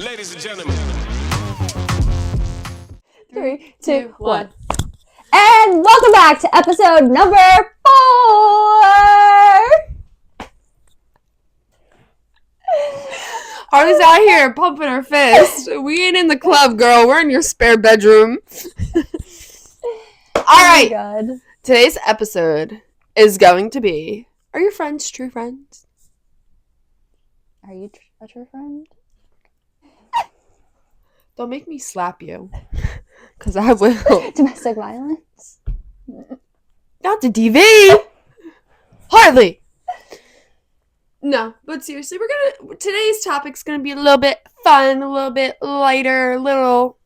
Ladies and gentlemen. 3, 2, 1. And welcome back to episode number 4. Harley's out here pumping her fist. We ain't in the club, girl. We're in your spare bedroom. All right. Oh my God. Today's episode is going to be, are your friends true friends? Are you a true friend? Don't make me slap you, because I will. Domestic violence? Not the DV. Harley. No, but seriously, today's topic's gonna be a little bit fun, a little bit lighter, a little.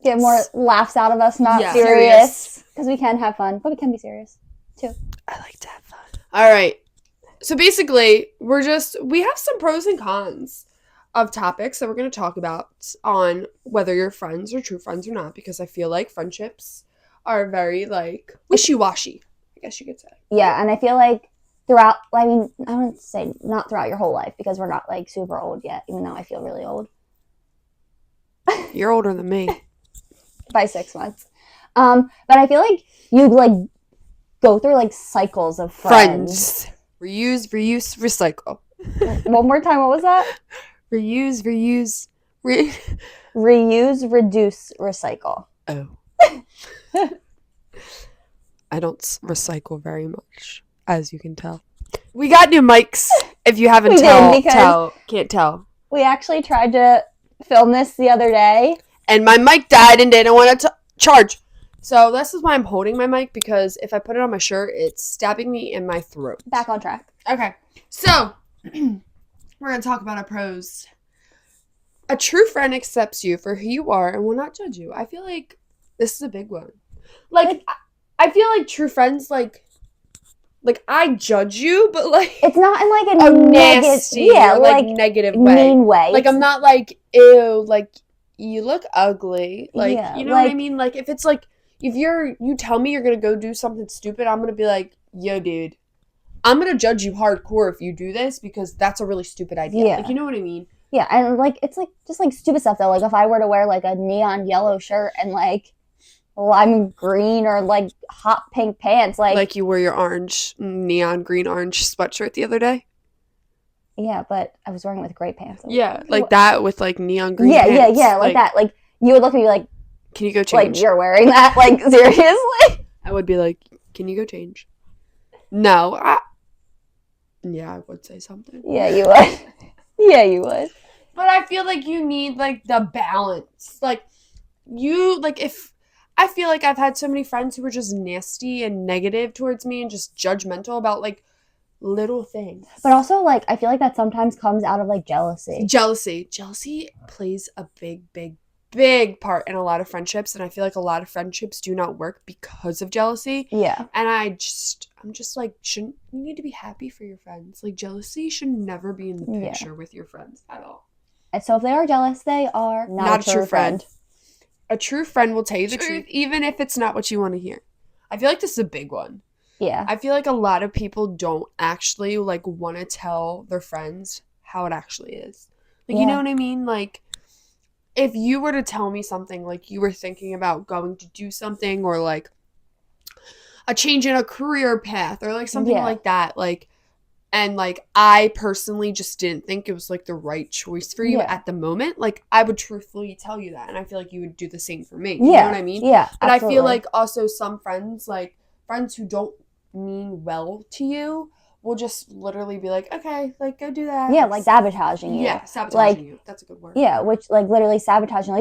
Get more laughs out of us, not serious. Because we can have fun, but we can be serious, too. I like to have fun. All right. So basically, we have some pros and cons of topics that we're going to talk about on whether you're friends or true friends or not, because I feel like friendships are very, wishy-washy, I guess you could say. Yeah, and I feel like throughout, I wouldn't say not throughout your whole life, because we're not, super old yet, even though I feel really old. You're older than me. By 6 months. But I feel like you, go through, cycles of friends. Reuse, recycle. One more time, what was that? Reuse, Reuse, reduce, recycle. Oh. I don't recycle very much, as you can tell. We got new mics, if you haven't can't tell. We actually tried to film this the other day. And my mic died and didn't want to charge. So this is why I'm holding my mic, because if I put it on my shirt, it's stabbing me in my throat. Back on track. Okay. So, we're going to talk about our pros. A true friend accepts you for who you are and will not judge you. I feel like this is a big one. I feel like true friends, I judge you, but, it's not in, a nasty, negative way. Mean way. I'm not ew, you look ugly. You know what I mean? If it's, if you tell me you're going to go do something stupid, I'm going to be like, yo, dude, I'm going to judge you hardcore if you do this, because that's a really stupid idea. Yeah. You know what I mean? Yeah, and, it's, just, stupid stuff, though. If I were to wear, a neon yellow shirt and, lime green or, hot pink pants, you wore your neon green orange sweatshirt the other day? Yeah, but I was wearing it with gray pants. Yeah, that with, neon green pants. Yeah, that. You would look at me like, can you go change? You're wearing that? Seriously? I would be like, can you go change? No. Yeah, I would say something. Yeah, you would. Yeah, you would. But I feel like you need, the balance. If... I feel like I've had so many friends who were just nasty and negative towards me and just judgmental about, little things. But also, I feel like that sometimes comes out of, jealousy. Jealousy plays a big, big, big part in a lot of friendships, and I feel like a lot of friendships do not work because of jealousy. Yeah. And I'm just you need to be happy for your friends. Jealousy should never be in the picture with your friends at all. And so if they are jealous, they are not a true friend. A true friend will tell you the truth, even if it's not what you want to hear. I feel like this is a big one. Yeah. I feel like a lot of people don't actually, want to tell their friends how it actually is. You know what I mean? If you were to tell me something, you were thinking about going to do something, or, a change in a career path, or, something like that, and, I personally just didn't think it was, the right choice for you at the moment, I would truthfully tell you that, and I feel like you would do the same for me. You know what I mean? Yeah, But absolutely. I feel like also some friends, friends who don't mean well to you will just literally be like, okay, go do that. Yeah, sabotaging you. Yeah, sabotaging you. That's a good word. Yeah, which, literally sabotaging.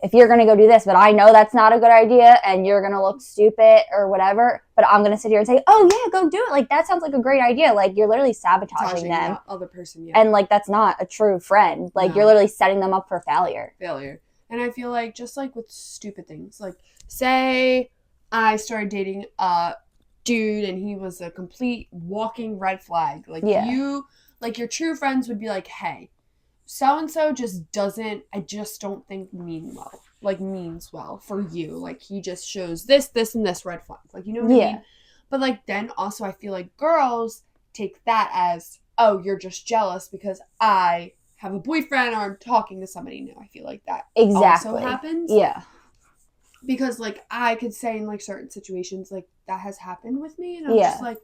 If you're going to go do this, but I know that's not a good idea, and you're going to look stupid or whatever, but I'm going to sit here and say, oh, yeah, go do it. That sounds like a great idea. You're literally sabotaging them. The other person, And, that's not a true friend. No. You're literally setting them up for failure. And I feel just, with stupid things. Say I started dating a dude, and he was a complete walking red flag. Your true friends would be like, hey, so-and-so just doesn't, I just don't think means well for you. He just shows this, and this red flag. You know what I mean? But, then also I feel like girls take that as, oh, you're just jealous because I have a boyfriend or I'm talking to somebody new. I feel like that Exactly. also happens. Yeah. Because, like, I could say in, like, certain situations, like, that has happened with me. And I'm just like,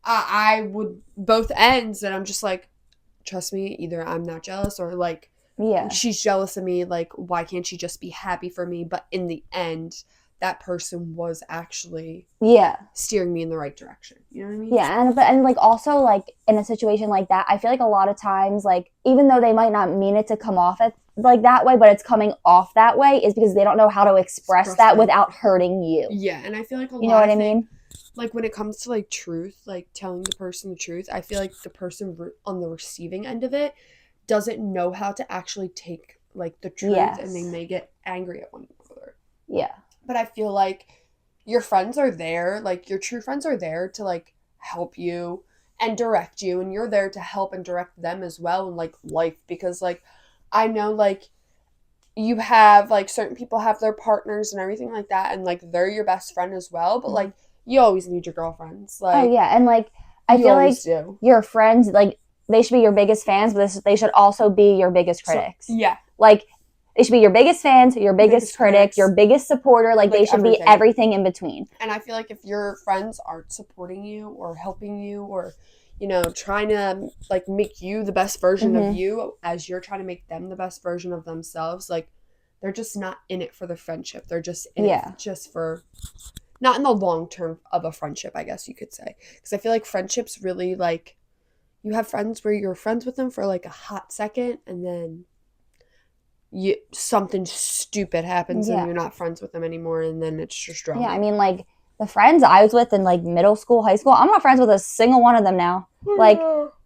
I would both ends. And I'm just like, trust me, either I'm not jealous or, like, she's jealous of me. Like, why can't she just be happy for me? But in the end, that person was actually steering me in the right direction. You know what I mean? Yeah, and like also like in a situation like that, I feel like a lot of times, like even though they might not mean it to come off it like that way, but it's coming off that way is because they don't know how to express that without hurting you. Yeah, and I feel like you know what I mean? Like when it comes to like truth, like telling the person the truth, I feel like the person on the receiving end of it doesn't know how to actually take like the truth, and they may get angry at one another. Yeah. But I feel like your friends are there, like your true friends are there to like help you and direct you, and you're there to help and direct them as well in like life, because like I know like you have like certain people have their partners and everything like that, and like they're your best friend as well, but like you always need your girlfriends. Like, oh yeah, and like I feel like your friends, like they should be your biggest fans, but they should also be your biggest critics. Like they should be your biggest fans, your biggest critic, your biggest supporter. Like they should be everything in between. And I feel like if your friends aren't supporting you or helping you or, you know, trying to like make you the best version of you as you're trying to make them the best version of themselves, like they're just not in it for the friendship. They're just in it just for, not in the long term of a friendship, I guess you could say. Because I feel like friendships really like, you have friends where you're friends with them for like a hot second, and then something stupid happens and you're not friends with them anymore, and then it's just drama. Yeah, I mean, like, the friends I was with in, like, middle school, high school, I'm not friends with a single one of them now. Like,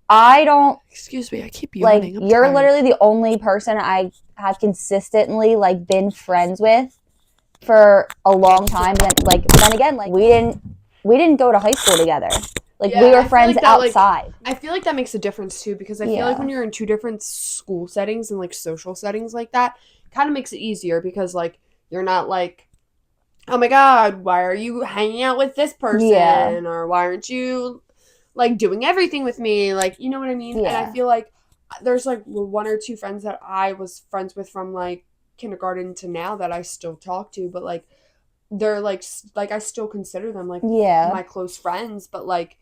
I don't... Excuse me, I keep yawning. Like, you're literally the only person I have consistently, like, been friends with for a long time. But then again, like, we didn't go to high school together. Like, we were friends outside. I feel like that makes a difference, too, because I feel like when you're in two different school settings and, like, social settings like that, it kind of makes it easier because, like, you're not, like, oh, my God, why are you hanging out with this person? Yeah. Or why aren't you, like, doing everything with me? Like, you know what I mean? Yeah. And I feel like there's, like, one or two friends that I was friends with from, like, kindergarten to now that I still talk to, but, like, they're, like, I still consider them, like, my close friends, but, like,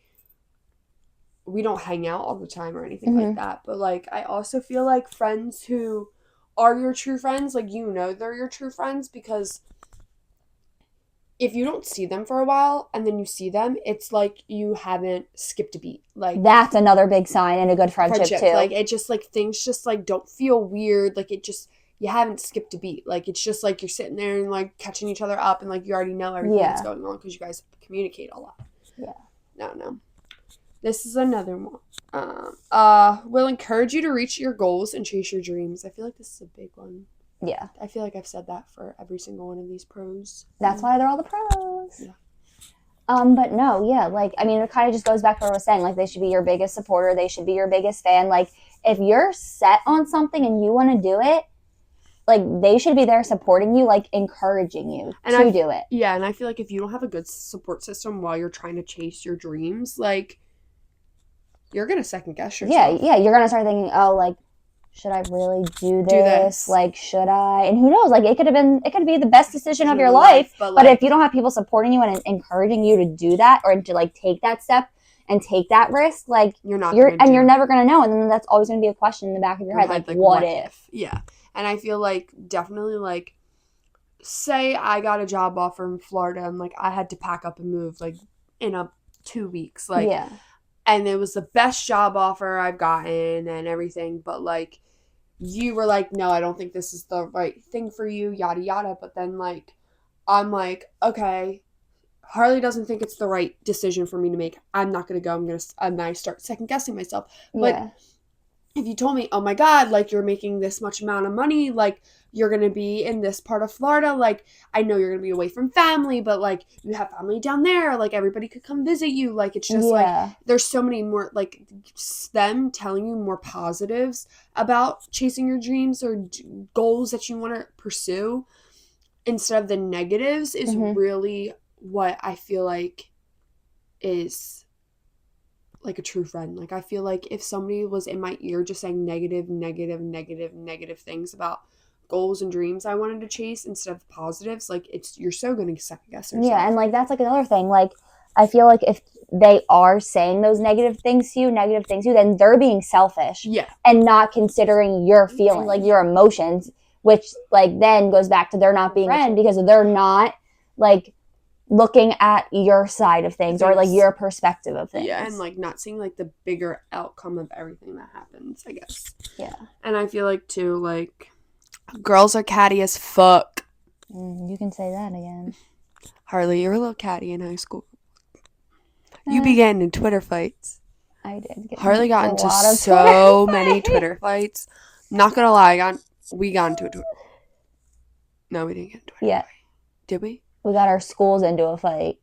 we don't hang out all the time or anything like that. But, like, I also feel like friends who are your true friends, like, you know they're your true friends, because if you don't see them for a while and then you see them, it's like you haven't skipped a beat. Like, that's another big sign in a good friendship too. Like, it just, like, things just, like, don't feel weird. Like, it just, you haven't skipped a beat. Like, it's just, like, you're sitting there and, like, catching each other up and, like, you already know everything that's going on because you guys communicate a lot. Yeah. No. This is another one. Will encourage you to reach your goals and chase your dreams. I feel like this is a big one. Yeah. I feel like I've said that for every single one of these pros. That's why they're all the pros. Yeah. But no, yeah, like, I mean, it kind of just goes back to what I was saying. Like, they should be your biggest supporter. They should be your biggest fan. Like, if you're set on something and you want to do it, like, they should be there supporting you, like, encouraging you to do it. Yeah, and I feel like if you don't have a good support system while you're trying to chase your dreams, like, you're going to second guess yourself. Yeah, you're going to start thinking, oh, like, should I really do this? Like, should I? And who knows? Like, it could be the best decision of your life. But if you don't have people supporting you and encouraging you to do that or to, like, take that step and take that risk, like, you're never going to know. And then that's always going to be a question in the back of your head. Like, what if? Yeah. And I feel like definitely, like, say I got a job offer in Florida and, like, I had to pack up and move, like, in 2 weeks. Like, yeah. And it was the best job offer I've gotten and everything. But, like, you were like, no, I don't think this is the right thing for you, yada, yada. But then, like, I'm like, okay, Harley doesn't think it's the right decision for me to make. I'm not going to go. And I start second guessing myself. But if you told me, oh my God, like, you're making this much amount of money, like, you're going to be in this part of Florida, like, I know you're going to be away from family, but, like, you have family down there, like, everybody could come visit you, like, it's just, like, there's so many more, like, them telling you more positives about chasing your dreams or goals that you want to pursue instead of the negatives is really what I feel like is, like a true friend. Like I feel like if somebody was in my ear just saying negative things about goals and dreams I wanted to chase instead of positives, like you're so gonna second guess yourself. Yeah, and like that's like another thing. Like I feel like if they are saying those negative things to you, then they're being selfish. Yeah. And not considering your feelings, like your emotions, which like then goes back to they're not being a friend because they're not like looking at your side of things or like your perspective of things. Yeah, and like not seeing like the bigger outcome of everything that happens, I guess. Yeah. And I feel like too, like girls are catty as fuck. You can say that again. Harley, you were a little catty in high school. You began in Twitter fights. I did. Harley got into so many Twitter fights. Not gonna lie, we got into a Twitter. No, we didn't get into a Twitter fight. Did we? We got our schools into a fight.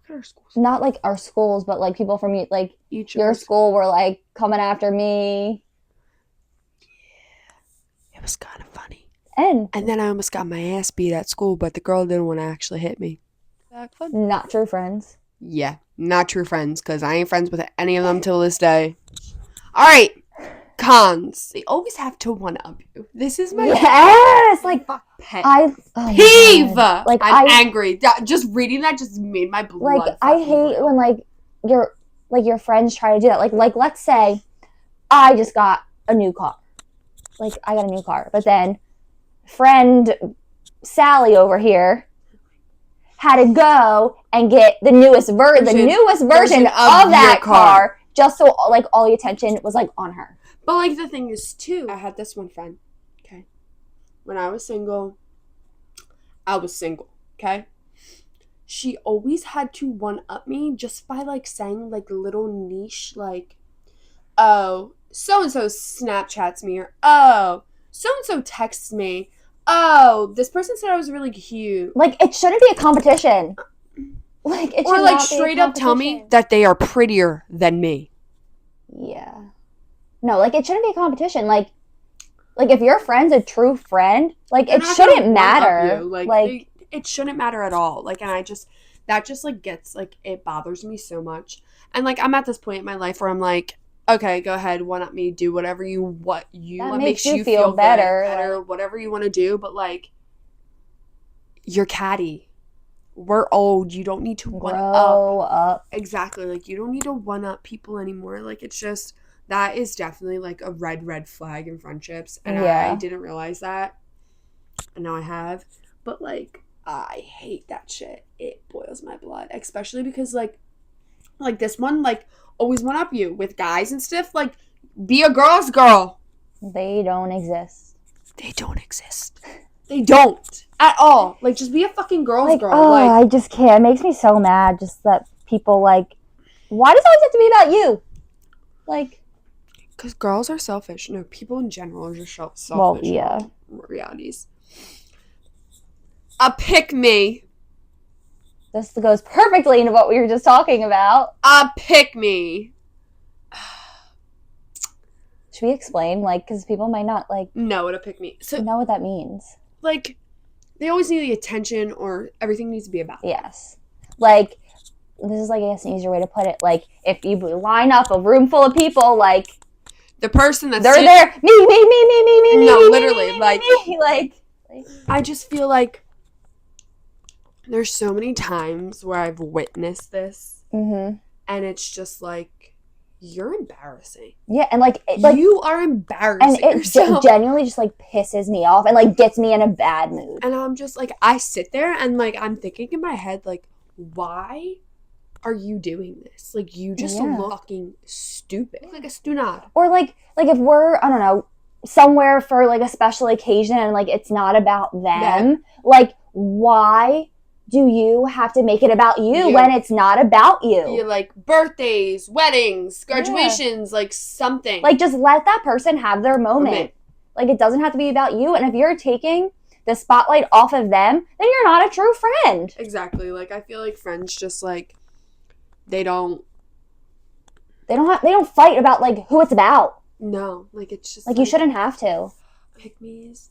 What our schools? Not like our schools, but like people from like your school were like coming after me. Yeah, it was kind of funny. And then I almost got my ass beat at school, but the girl didn't want to actually hit me. Not true friends. Yeah, not true friends, because I ain't friends with any of them till this day. All right, cons. They always have to one-up you. This is my like pet peeve. Like I'm angry. Just reading that just made my blood. Like I hate when like your friends try to do that. Like let's say I just got a new car. Like I got a new car, but then friend Sally over here had to go and get the newest version of that car just so like all the attention was like on her. But like the thing is too, I had this one friend, okay? When I was single, okay? She always had to one-up me just by like saying like little niche like, oh, so-and-so Snapchats me, or oh, so-and-so texts me. Oh, this person said I was really cute. Like, it shouldn't be a competition. Like, it should or like straight up tell me that they are prettier than me. Yeah. No, like it shouldn't be a competition. Like if your friend's a true friend, like it shouldn't matter. Like it shouldn't matter at all. Like, and that just like gets like, it bothers me so much. And like I'm at this point in my life where I'm like, okay, go ahead, one up me, do what makes you feel better, whatever you want to do, but like you're catty. We're old. You don't need to one up. Exactly. Like you don't need to one up people anymore. Like it's just, that is definitely like a red flag in friendships. And I didn't realize that. And now I have. But like I hate that shit. It boils my blood. Especially because like this one like always one up you with guys and stuff. Like, be a girl's girl. They don't exist. They don't at all. Like, just be a fucking girl's girl. Oh, I just can't. It makes me so mad. Just that people like, why does it always have to be about you? Like, because girls are selfish. No, people in general are just selfish. Well, yeah. Realities. A pick me. This goes perfectly into what we were just talking about. A pick me. Should we explain? Like, because people might not, like... know what a pick me. So, know what that means. Like, they always need the attention or everything needs to be about them. Yes. Like, this is, like, I guess an easier way to put it. Like, if you line up a room full of people, like... the person that's... they're there. Me. No, literally. Me. Like, I just feel like... there's so many times where I've witnessed this, and it's just like, you're embarrassing. Yeah, and like you are embarrassing and yourself. It genuinely just like pisses me off and like gets me in a bad mood. And I'm just like, I sit there and like I'm thinking in my head like, why are you doing this? Like you just look fucking stupid, like a stunad. Or like if we're, I don't know, somewhere for like a special occasion and like it's not about them, like why do you have to make it about you when it's not about you? You're like birthdays, weddings, graduations, like something. Like just let that person have their moment. Like it doesn't have to be about you. And if you're taking the spotlight off of them, then you're not a true friend. Exactly. Like I feel like friends just like they don't fight about like who it's about. No, like it's just like you shouldn't have to. Pick-me's.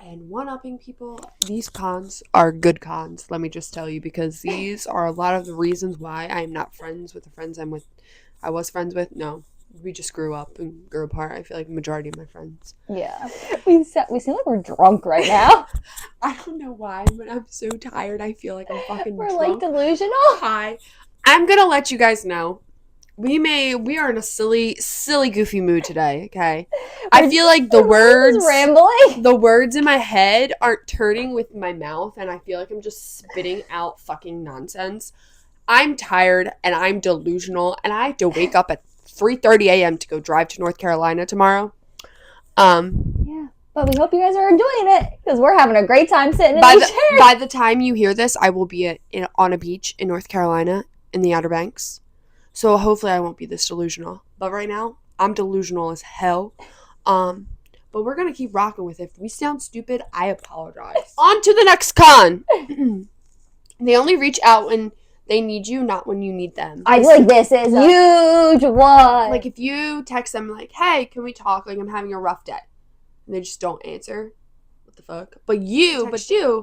and one-upping people. These cons are good cons, let me just tell you, because these are a lot of the reasons why I'm not friends with the friends I was friends with. No, we just grew up and grew apart. I feel like the majority of my friends. Yeah. We seem like we're drunk right now. I don't know why, but I'm so tired. I feel like I'm fucking We're drunk. like delusional. Hi. I'm going to let you guys know. We are in a silly, goofy mood today, okay? I feel like the words in my head aren't turning with my mouth, and I feel like I'm just spitting out fucking nonsense. I'm tired, and I'm delusional, and I have to wake up at 3:30 a.m. to go drive to North Carolina tomorrow. Yeah, but we hope you guys are enjoying it, because we're having a great time sitting in these chairs. By the time you hear this, I will be on a beach in North Carolina in the Outer Banks. So hopefully I won't be this delusional. But right now, I'm delusional as hell. But we're going to keep rocking with it. If we sound stupid, I apologize. On to the next con. They only reach out when they need you, not when you need them. I feel like this is a huge one. Like if you text them like, hey, can we talk? Like I'm having a rough day. And they just don't answer. What the fuck? But you.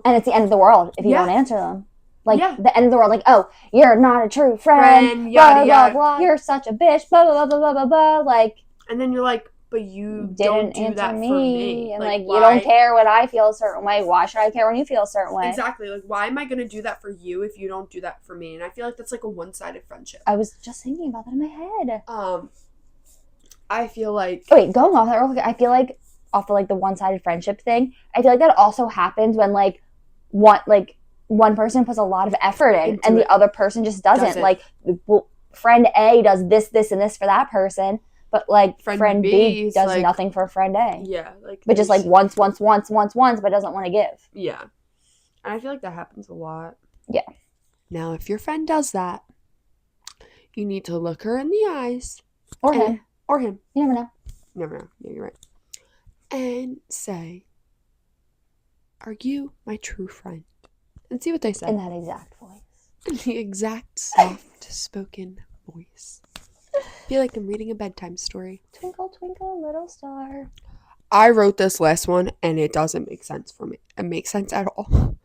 And it's the end of the world if you don't answer them. Like, Yeah. the end of the world, like, oh, you're not a true friend, yada, blah, blah, blah, you're such a bitch, blah, blah, blah, blah, blah, blah, like. And then you're like, but you didn't don't do answer that me. for me. And, like you don't care when I feel a certain way. Why should I care when you feel a certain way? Exactly. Like, why am I going to do that for you if you don't do that for me? And I feel like that's, like, a one-sided friendship. I was just thinking about that in my head. I feel like... Wait, going off that real quick, I feel like, off of, like, the one-sided friendship thing, I feel like that also happens when, like, one person puts a lot of effort in and the other person just doesn't. Like, friend A does this, and this for that person, but, like, friend B does like, nothing for friend A. Yeah. Like, but just, like, once, but doesn't want to give. Yeah. And I feel like that happens a lot. Yeah. Now, if your friend does that, you need to look her in the eyes. Or him. You never know. Yeah, you're right. And say, are you my true friend? And see what they say. In that exact voice. In the exact soft-spoken voice. I feel like I'm reading a bedtime story. Twinkle, twinkle, little star. I wrote this last one, and it doesn't make sense for me. It makes sense at all.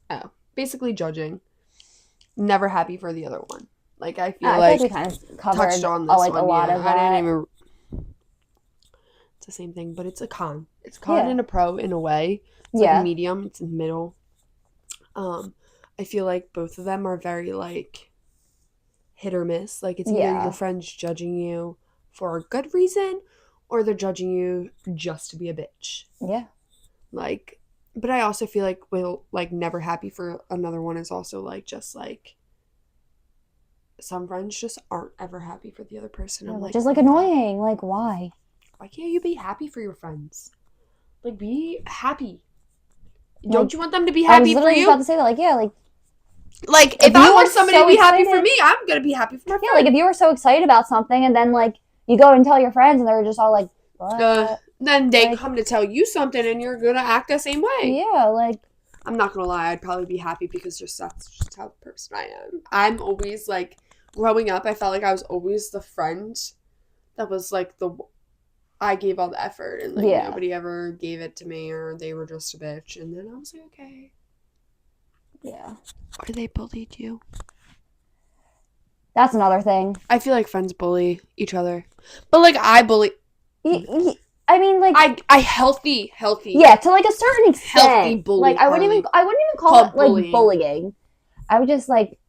Oh. Basically judging. Never happy for the other one. Like, I feel like we kind of covered touched on this like, one. a lot of that. I didn't even... It's the same thing, but it's a con. It's a con and a pro in a way. It's like a medium. It's in the middle. I feel like both of them are very, like, hit or miss. Like, it's either your friends judging you for a good reason or they're judging you just to be a bitch. Yeah. Like, but I also feel like never happy for another one is also, like, just, like, some friends just aren't ever happy for the other person. I'm like, just, like, annoying. Like, why? Why can't you be happy for your friends? Like, be happy. Don't you want them to be happy for you? I was about to say that, like, if I want somebody to be happy for me, I'm going to be happy for my friend. Yeah, like, if you were so excited about something and then, like, you go and tell your friends and they're just all like, what? Then they come to tell you something and you're going to act the same way. Yeah, like. I'm not going to lie. I'd probably be happy because that's just how the person I am. I'm always, like, growing up, I felt like I was always the friend that was, like, I gave all the effort and, like, nobody ever gave it to me or they were just a bitch. And then I was like, okay. Yeah. Or they bullied you. That's another thing. I feel like friends bully each other. But, like, I bully... I mean, like... I healthy. Yeah, to, like, a certain extent. Healthy bullying. Like, I wouldn't even call it, like, bullying. I would just, like...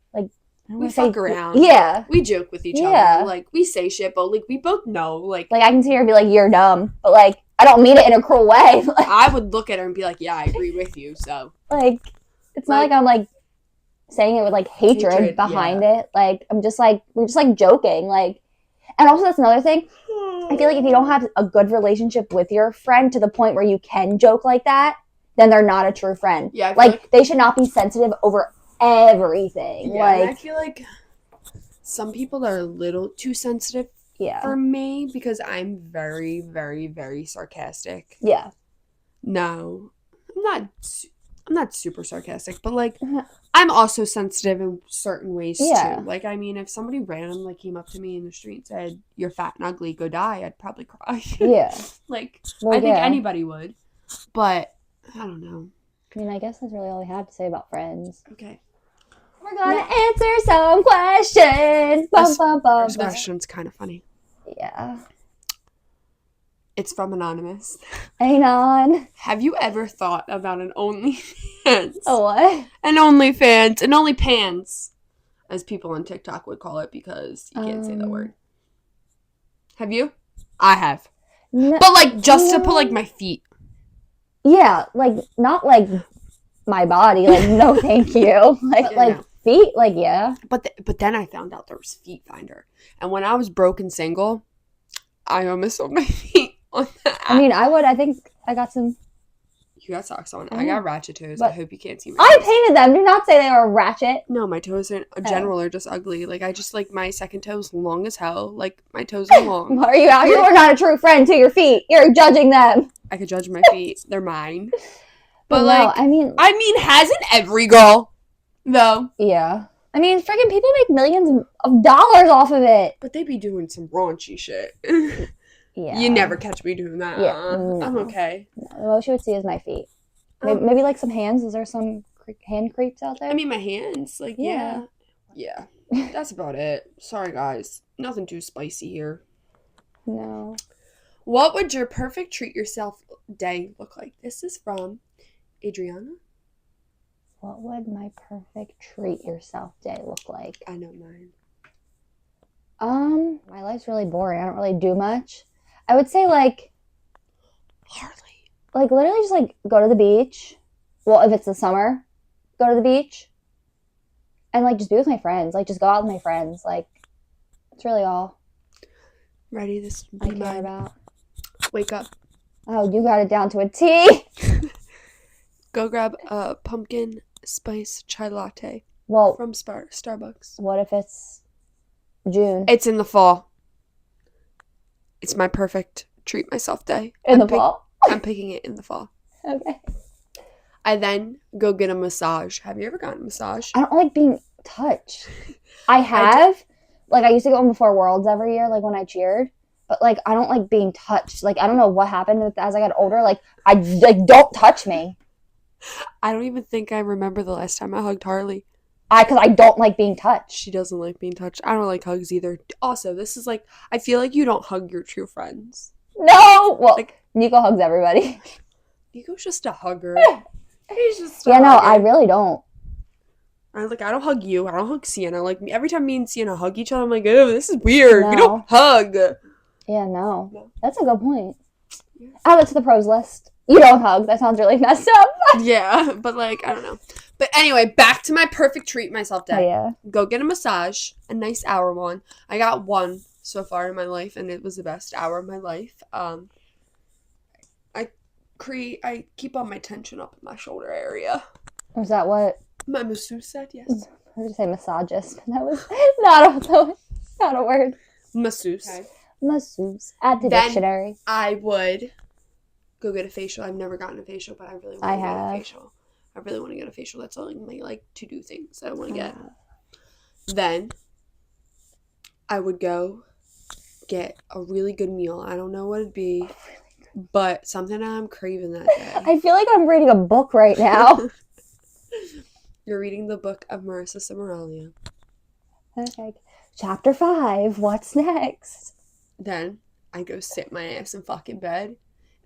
We fuck around. Yeah. We joke with each other. Like, we say shit, but, like, we both know, like... Like, I can see her and be like, you're dumb. But, like, I don't mean it in a cruel way. I would look at her and be like, yeah, I agree with you, so... Like, it's not like I'm, like, saying it with, like, hatred behind it. Like, I'm just, like... We're just, like, joking. Like... And also, that's another thing. I feel like if you don't have a good relationship with your friend to the point where you can joke like that, then they're not a true friend. Yeah, like, they should not be sensitive over everything. Yeah, like, and I feel like some people are a little too sensitive for me because I'm very, very, very sarcastic. Yeah. No, I'm not super sarcastic, but, like, I'm also sensitive in certain ways, too. Like, I mean, if somebody randomly came up to me in the street and said, you're fat and ugly, go die, I'd probably cry. Yeah. Like, I think anybody would. But I don't know. I mean, I guess that's really all we have to say about Friends. Okay. We're gonna answer some questions. Bum, bum, bum, This question's kind of funny. Yeah. It's from Anonymous. Anon. Have you ever thought about an OnlyFans? A what? An OnlyFans. An OnlyPans, as people on TikTok would call it, because you can't say the word. Have you? I have. No, but, like, just to put, like, my feet. Yeah, like, not, like, my body. Like, no, thank you. Like, No. feet? Like, yeah. But then I found out there was Feet Finder. And when I was broke and single, I almost sold my feet on that app. I mean, I think I got some. You got socks on. I got ratchet toes. But I hope you can't see my I toes. painted them. Do not say they were ratchet. No, my toes in general are just ugly. Like, I just, like, my second toe is long as hell. Like, my toes are long. Are you out? You are not a true friend to your feet. You're judging them. I could judge my feet. They're mine. But no, like, I mean, hasn't every girl, though? Yeah. I mean, freaking people make millions of dollars off of it. But they be doing some raunchy shit. Yeah. You never catch me doing that. Yeah. No. I'm okay. No, the most you would see is my feet. Maybe like some hands. Is there some hand creeps out there? I mean, my hands. Like, yeah. That's about it. Sorry, guys. Nothing too spicy here. No. What would your perfect treat yourself day look like? This is from Adriana. What would my perfect treat yourself day look like? I know mine. My life's really boring. I don't really do much. I would say like Harley. Like literally just like go to the beach. Well, if it's the summer, go to the beach. And like just be with my friends. Like just go out with my friends. Like that's really all. Ready? This I care about. Wake up. Oh, you got it down to a T. Go grab a pumpkin spice chai latte. Well, from Starbucks. What if it's June? It's in the fall. It's my perfect treat myself day. In the fall? I'm picking it in the fall. Okay. I then go get a massage. Have you ever gotten a massage? I don't like being touched. I have. Like, I used to go on Before Worlds every year, like, when I cheered. But, like, I don't like being touched. Like, I don't know what happened as I got older. Like, don't touch me. I don't even think I remember the last time I hugged Harley. Because I don't like being touched. She doesn't like being touched. I don't like hugs either. Also, this is like, I feel like you don't hug your true friends. No! Well, like, Nico hugs everybody. Nico's just a hugger. He's just a hugger. No, I really don't. I don't hug you. I don't hug Sienna. Like, every time me and Sienna hug each other, I'm like, oh, this is weird. No. We don't hug. Yeah, no. That's a good point. Add it to the pros list. You don't hug. That sounds really messed up. Yeah, but like, I don't know. But anyway, back to my perfect treat myself day. Oh, yeah. Go get a massage, a nice hour one. I got one so far in my life, and it was the best hour of my life. I keep all my tension up in my shoulder area. Was that what? My masseuse said, yes. I was going to say massagist, but that was not a word. Masseuse. Okay. Masseuse. Add to dictionary. I would go get a facial. I've never gotten a facial, but I really want to get a facial. I really want to get a facial. That's all my like to-do things that I want to get. Then I would go get a really good meal. I don't know what it'd be, but something I'm craving that day. I feel like I'm reading a book right now. You're reading the book of Marissa Cimarelli. Okay. Chapter 5. What's next? Then I go sit my ass in fucking bed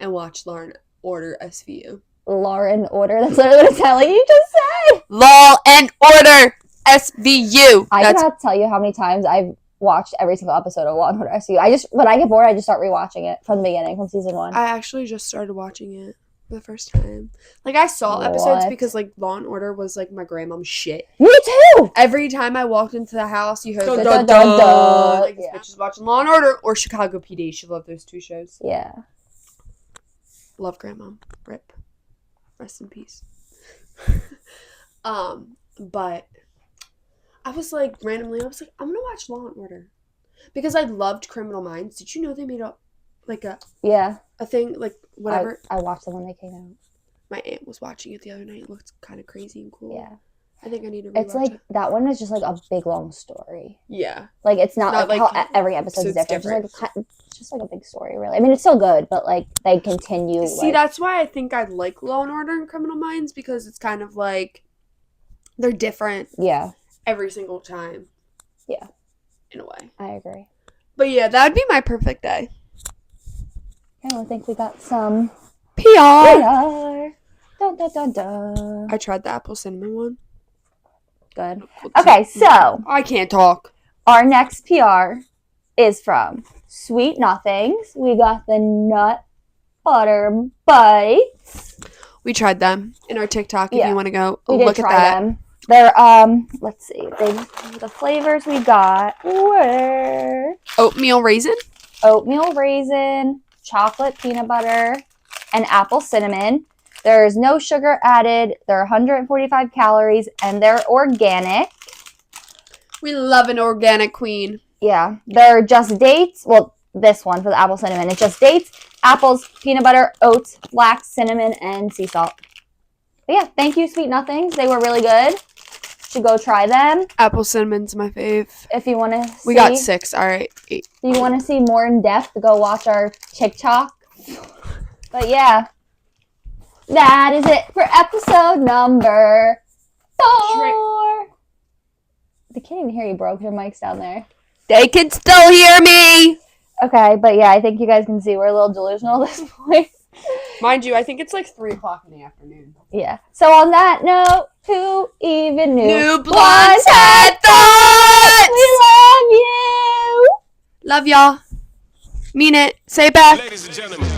and watch Law and Order SVU. Law and Order? That's literally what it's telling you just said. Law and Order SVU. I cannot tell you how many times I've watched every single episode of Law and Order SVU. When I get bored, I just start rewatching it from the beginning, from season 1. I actually just started watching it for the first time. Like, I saw episodes because, like, Law and Order was, like, my grandmom's shit. Me too! Every time I walked into the house, you heard dun, dun, dun, dun. Like, this bitch is watching Law and Order or Chicago PD. She loved those two shows. Yeah. Love grandma. Rip. Rest in peace. But I was like, randomly, I'm gonna watch Law and Order. Because I loved Criminal Minds. Did you know they made a thing, like, whatever? I watched them when they came out. My aunt was watching it the other night. It looked kind of crazy and cool. Yeah. I think I need to rewatch It's like it. that one is just like a big long story. Yeah. Like it's not, Not like like- how every episode's so it's different. It's just like a big story, really. I mean, it's still good, but like they continue. See, like, that's why I think I like Law and Order and Criminal Minds, because it's kind of like they're different yeah, every single time. Yeah. In a way. I agree. But yeah, that would be my perfect day. Yeah, I think we got some PR. PR. Dun, dun, dun, dun. I tried the apple cinnamon one. Good. Okay, so I can't talk. our next PR is from Sweet Nothings. We got the nut butter bites. We tried them in our TikTok. If Yeah. you want to go We did look at try that. them. They're let's see. The flavors we got were Oatmeal raisin. oatmeal raisin, chocolate peanut butter, and apple cinnamon. There's no sugar added. They're 145 calories, and they're organic. We love an organic queen. Yeah, they're just dates. Well, this one for the apple cinnamon, it's just dates, apples, peanut butter, oats, flax, cinnamon, and sea salt. But yeah, thank you, Sweet Nothings. They were really good. Should go try them Apple cinnamon's my fave. if you want to see. We got 6. All right, 8. If you want to see more in depth, go watch our TikTok. But yeah, that is it for episode number 4. They can't even hear you, bro, because your mic's down there. They can still hear me. Okay, but yeah, I think you guys can see we're a little delusional at this point. Mind you, I think it's like 3 o'clock in the afternoon. Yeah. So on that note, who even knew? New blondes had thoughts. We love you. Love y'all. Mean it. Say it back. Ladies and gentlemen.